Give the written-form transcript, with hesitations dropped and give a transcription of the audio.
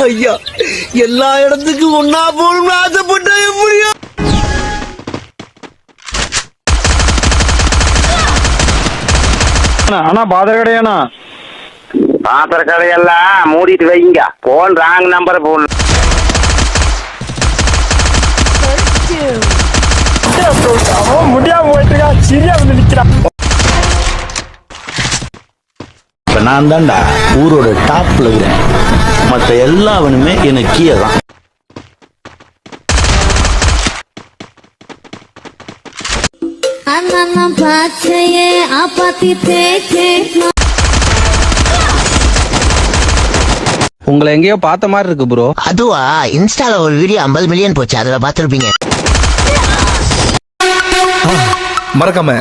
ஐயா எல்லா இடத்துக்கும் ஒன்னா போகணும்னு ஆசைப்பட்டா எப்படியா? அண்ணா பாதர் கடையாண்ணா. பாத்திர கடையெல்லாம் மூடிட்டு வைங்க. Phone wrong number phone. முடியாம போயிட்டு சரியா வந்து நிக்கிறான். இப்ப நான் தான்டா ஊரோட டாப்ல இருக்கிறேன். மத்த எல்லாவனுமே எனக்கு கீழே தான். உங்களை எங்கேயோ பார்த்த மாதிரி இருக்கு ப்ரோ. அதுவா, இன்ஸ்டால ஒரு வீடியோ 50 மில்லியன் போச்சு, அதுல பாத்துருப்பீங்க. மறக்காம